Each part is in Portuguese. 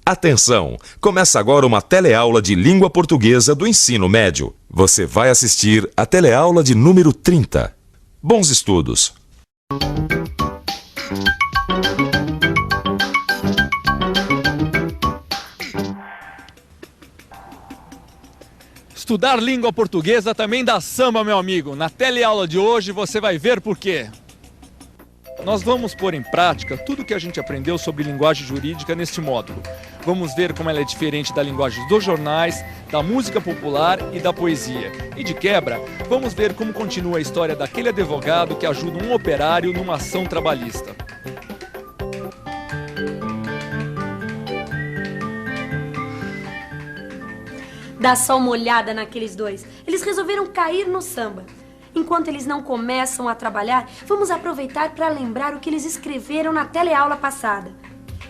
Atenção! Começa agora uma teleaula de língua portuguesa do ensino médio. Você vai assistir a teleaula de número 30. Bons estudos! Estudar língua portuguesa também dá samba, meu amigo. Na teleaula de hoje você vai ver por quê. Nós vamos pôr em prática tudo o que a gente aprendeu sobre linguagem jurídica neste módulo. Vamos ver como ela é diferente da linguagem dos jornais, da música popular e da poesia. E de quebra, vamos ver como continua a história daquele advogado que ajuda um operário numa ação trabalhista. Dá só uma olhada naqueles dois. Eles resolveram cair no samba. Enquanto eles não começam a trabalhar, vamos aproveitar para lembrar o que eles escreveram na teleaula passada.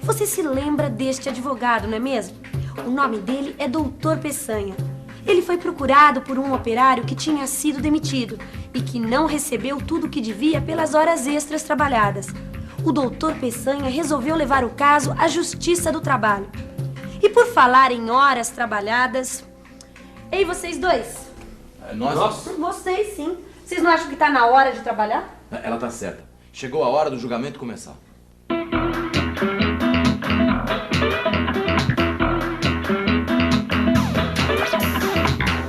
Você se lembra deste advogado, não é mesmo? O nome dele é Doutor Peçanha. Ele foi procurado por um operário que tinha sido demitido e que não recebeu tudo o que devia pelas horas extras trabalhadas. O Doutor Peçanha resolveu levar o caso à Justiça do Trabalho. E por falar em horas trabalhadas... Ei, vocês dois! Nós? Vocês, sim. Vocês não acham que tá na hora de trabalhar? Ela tá certa. Chegou a hora do julgamento começar.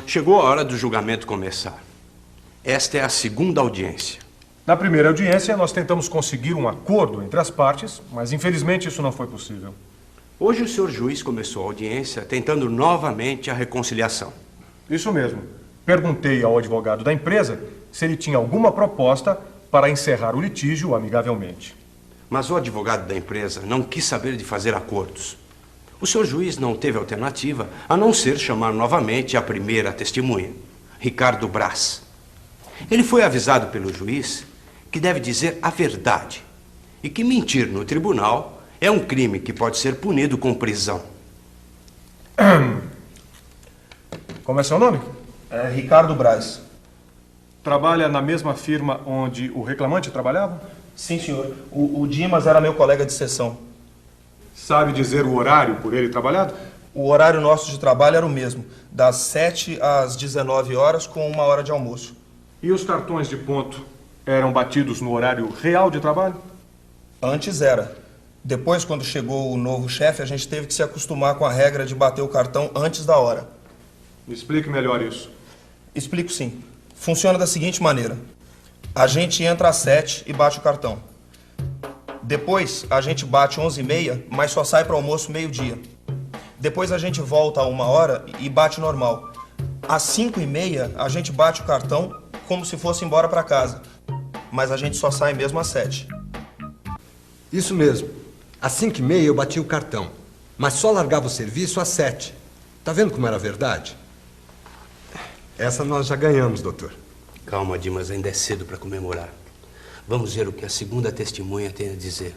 Chegou a hora do julgamento começar. Esta é a segunda audiência. Na primeira audiência, nós tentamos conseguir um acordo entre as partes, mas infelizmente isso não foi possível. Hoje o senhor juiz começou a audiência tentando novamente a reconciliação. Isso mesmo. Perguntei ao advogado da empresa se ele tinha alguma proposta para encerrar o litígio amigavelmente. Mas o advogado da empresa não quis saber de fazer acordos. O senhor juiz não teve alternativa a não ser chamar novamente a primeira testemunha, Ricardo Braz. Ele foi avisado pelo juiz que deve dizer a verdade e que mentir no tribunal é um crime que pode ser punido com prisão. Como é seu nome? É Ricardo Braz. Trabalha na mesma firma onde o reclamante trabalhava? Sim, senhor. O Dimas era meu colega de sessão. Sabe dizer o horário por ele trabalhado? O horário nosso de trabalho era o mesmo, das 7 às 19 horas, com 1 hora de almoço. E os cartões de ponto eram batidos no horário real de trabalho? Antes era. Depois, quando chegou o novo chefe, a gente teve que se acostumar com a regra de bater o cartão antes da hora. Me explique melhor isso. Explico sim. Funciona da seguinte maneira. A gente entra às 7 e bate o cartão. Depois, a gente bate 11h30, mas só sai para almoço meio-dia. Depois a gente volta a 1 hora e bate normal. Às 5h30, a gente bate o cartão como se fosse embora para casa. Mas a gente só sai mesmo às 7. Isso mesmo. Às 5h30 eu bati o cartão, mas só largava o serviço às 7. Tá vendo como era verdade? Essa nós já ganhamos, doutor. Calma, Dimas, ainda é cedo para comemorar. Vamos ver o que a segunda testemunha tem a dizer.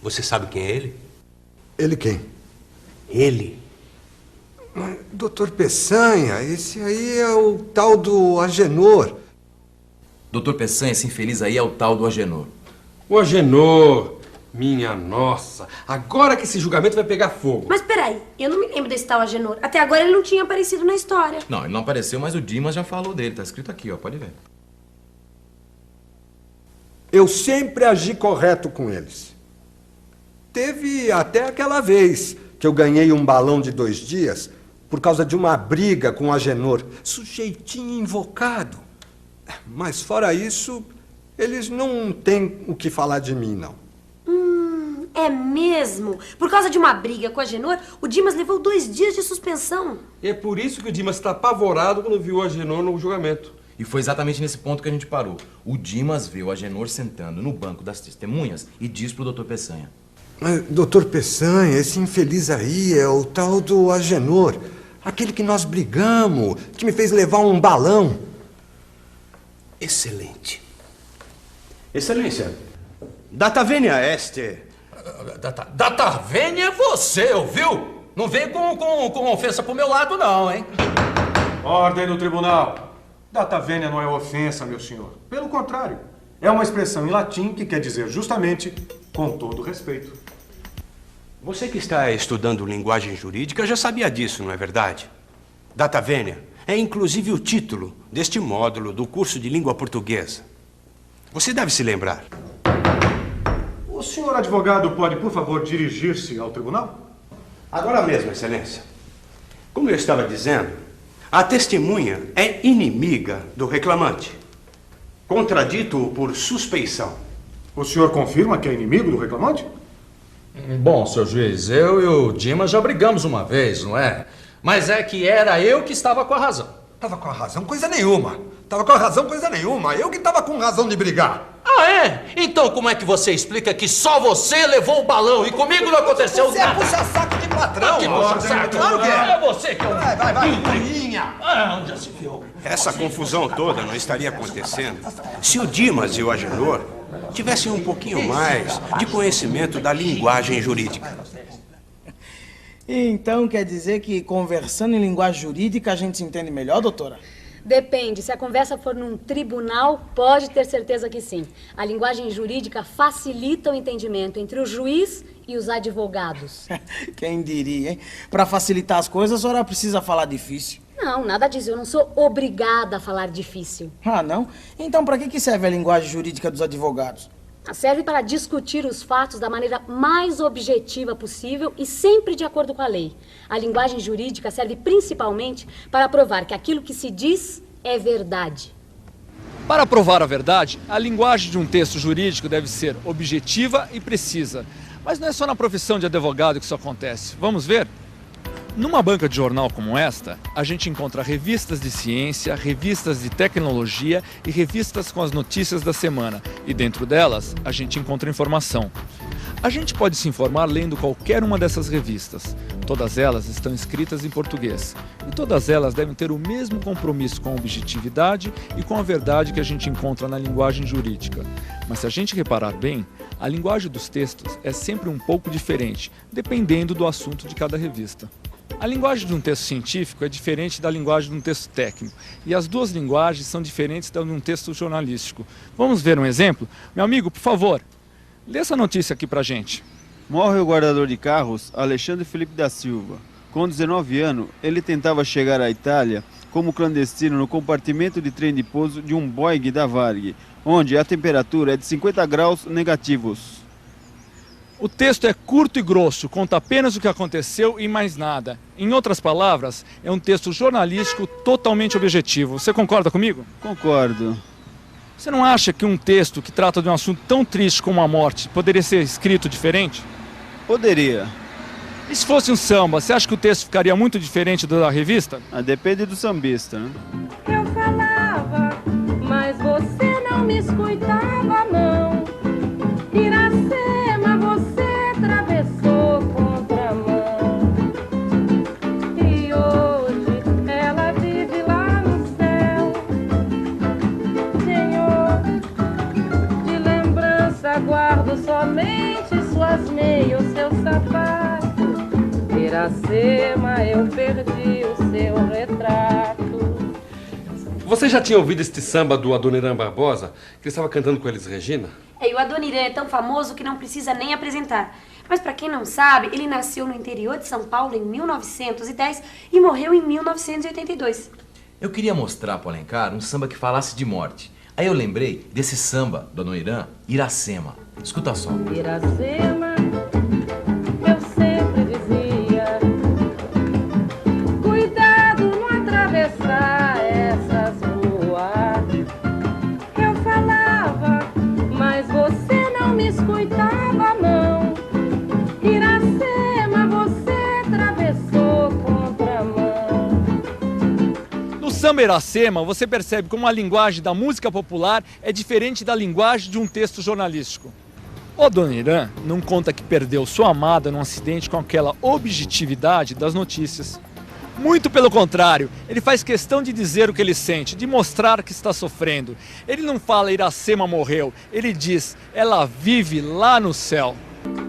Você sabe quem é ele? Ele quem? Ele. Doutor Peçanha, esse aí é o tal do Agenor. Doutor Peçanha, esse infeliz aí é o tal do Agenor. O Agenor, minha nossa, agora que esse julgamento vai pegar fogo. Mas peraí, eu não me lembro desse tal Agenor. Até agora ele não tinha aparecido na história. Não, ele não apareceu, mas o Dimas já falou dele. Tá escrito aqui, ó, pode ver. Eu sempre agi correto com eles. Teve até aquela vez que eu ganhei um balão de 2 dias por causa de uma briga com o Agenor. Sujeitinho invocado. Mas fora isso, eles não têm o que falar de mim, não. É mesmo? Por causa de uma briga com a Agenor, o Dimas levou 2 dias de suspensão. E é por isso que o Dimas está apavorado quando viu o Agenor no julgamento. E foi exatamente nesse ponto que a gente parou. O Dimas vê o Agenor sentando no banco das testemunhas e diz pro doutor Peçanha. Doutor Peçanha, esse infeliz aí é o tal do Agenor. Aquele que nós brigamos, que me fez levar um balão. Excelente. Excelência, data venia este... Data venia é você, ouviu? Não vem com ofensa pro meu lado, não, hein? Ordem no tribunal. Data venia não é ofensa, meu senhor. Pelo contrário, é uma expressão em latim que quer dizer justamente com todo respeito. Você que está estudando linguagem jurídica já sabia disso, não é verdade? Data vênia é inclusive o título deste módulo do curso de língua portuguesa. Você deve se lembrar. O senhor advogado pode, por favor, dirigir-se ao tribunal? Agora mesmo, Excelência. Como eu estava dizendo, a testemunha é inimiga do reclamante. Contradito por suspeição. O senhor confirma que é inimigo do reclamante? Bom, senhor juiz, eu e o Dimas já brigamos uma vez, não é? Mas é que era eu que estava com a razão. Tava com a razão coisa nenhuma. Tava com a razão coisa nenhuma. Eu que tava com razão de brigar. Ah, é? Então como é que você explica que só você levou o balão e comigo não aconteceu nada? Você é puxa-saco de patrão. Que puxa-saco? Claro que é. É você que é um... Vai. Minha. Ah, onde já se viu? Essa confusão toda não estaria acontecendo se o Dimas e o Agenor tivessem um pouquinho mais de conhecimento da linguagem jurídica. Então quer dizer que conversando em linguagem jurídica a gente se entende melhor, doutora? Depende. Se a conversa for num tribunal, pode ter certeza que sim. A linguagem jurídica facilita o entendimento entre o juiz e os advogados. Quem diria, hein? Para facilitar as coisas, a senhora precisa falar difícil. Não, nada disso. Eu não sou obrigada a falar difícil. Ah, não? Então para que serve a linguagem jurídica dos advogados? Serve para discutir os fatos da maneira mais objetiva possível e sempre de acordo com a lei. A linguagem jurídica serve principalmente para provar que aquilo que se diz é verdade. Para provar a verdade, a linguagem de um texto jurídico deve ser objetiva e precisa. Mas não é só na profissão de advogado que isso acontece. Vamos ver? Numa banca de jornal como esta, a gente encontra revistas de ciência, revistas de tecnologia e revistas com as notícias da semana. E dentro delas, a gente encontra informação. A gente pode se informar lendo qualquer uma dessas revistas. Todas elas estão escritas em português. E todas elas devem ter o mesmo compromisso com a objetividade e com a verdade que a gente encontra na linguagem jurídica. Mas se a gente reparar bem, a linguagem dos textos é sempre um pouco diferente, dependendo do assunto de cada revista. A linguagem de um texto científico é diferente da linguagem de um texto técnico, e as duas linguagens são diferentes da de um texto jornalístico. Vamos ver um exemplo? Meu amigo, por favor, lê essa notícia aqui pra gente. Morre o guardador de carros Alexandre Felipe da Silva. Com 19 anos, ele tentava chegar à Itália como clandestino no compartimento de trem de pouso de um Boeing da Varig, onde a temperatura é de 50 graus negativos. O texto é curto e grosso, conta apenas o que aconteceu e mais nada. Em outras palavras, é um texto jornalístico totalmente objetivo. Você concorda comigo? Concordo. Você não acha que um texto que trata de um assunto tão triste como a morte poderia ser escrito diferente? Poderia. E se fosse um samba, você acha que o texto ficaria muito diferente da revista? Depende do sambista, né? Eu falava, mas você não me escutava, não. Iracema, você atravessou contramão. E hoje ela vive lá no céu. Senhor, de lembrança guardo somente suas meias, seu sapato. Iracema, eu perdi o seu retrato. Você já tinha ouvido este samba do Adoniran Barbosa, que ele estava cantando com Elis Regina? E o Adoniran é tão famoso que não precisa nem apresentar. Mas para quem não sabe, ele nasceu no interior de São Paulo em 1910 e morreu em 1982. Eu queria mostrar para o Alencar um samba que falasse de morte. Aí eu lembrei desse samba do Adoniran, Iracema. Escuta só. Iracema, eu sempre dizia, cuidado não atravessar essas ruas. Eu falava, mas você não me escutava, não. Iracema, você atravessou contramão. No samba Iracema, você percebe como a linguagem da música popular é diferente da linguagem de um texto jornalístico. O Adoniran não conta que perdeu sua amada num acidente com aquela objetividade das notícias. Muito pelo contrário, ele faz questão de dizer o que ele sente, de mostrar que está sofrendo. Ele não fala Iracema morreu, ele diz, ela vive lá no céu.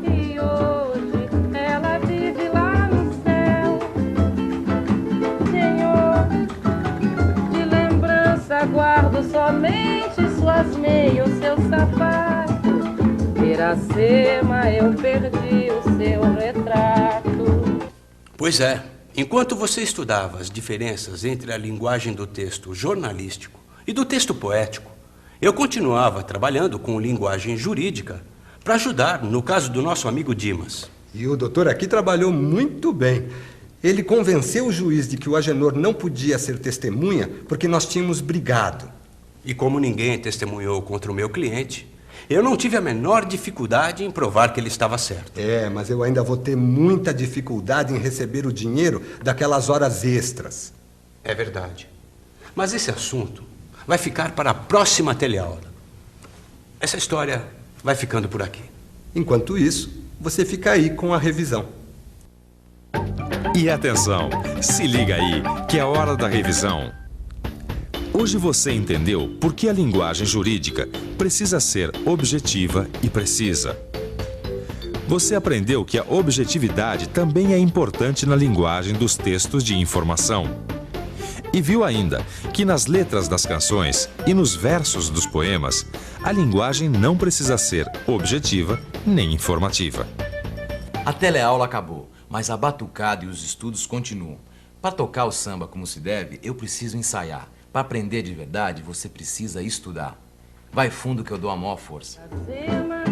E hoje ela vive lá no céu. Senhor, de lembrança guardo somente suas meias, seu sapato. Iracema, eu perdi o seu retrato. Pois é, enquanto você estudava as diferenças entre a linguagem do texto jornalístico e do texto poético, eu continuava trabalhando com linguagem jurídica para ajudar no caso do nosso amigo Dimas. E o doutor aqui trabalhou muito bem. Ele convenceu o juiz de que o Agenor não podia ser testemunha porque nós tínhamos brigado. E como ninguém testemunhou contra o meu cliente, eu não tive a menor dificuldade em provar que ele estava certo. É, mas eu ainda vou ter muita dificuldade em receber o dinheiro daquelas horas extras. É verdade. Mas esse assunto vai ficar para a próxima teleaula. Essa história vai ficando por aqui. Enquanto isso, você fica aí com a revisão. E atenção, se liga aí, que é hora da revisão. Hoje você entendeu por que a linguagem jurídica precisa ser objetiva e precisa. Você aprendeu que a objetividade também é importante na linguagem dos textos de informação. E viu ainda que nas letras das canções e nos versos dos poemas, a linguagem não precisa ser objetiva nem informativa. A teleaula acabou, mas a batucada e os estudos continuam. Para tocar o samba como se deve, eu preciso ensaiar. Para aprender de verdade, você precisa estudar. Vai fundo que eu dou a maior força. Iracema,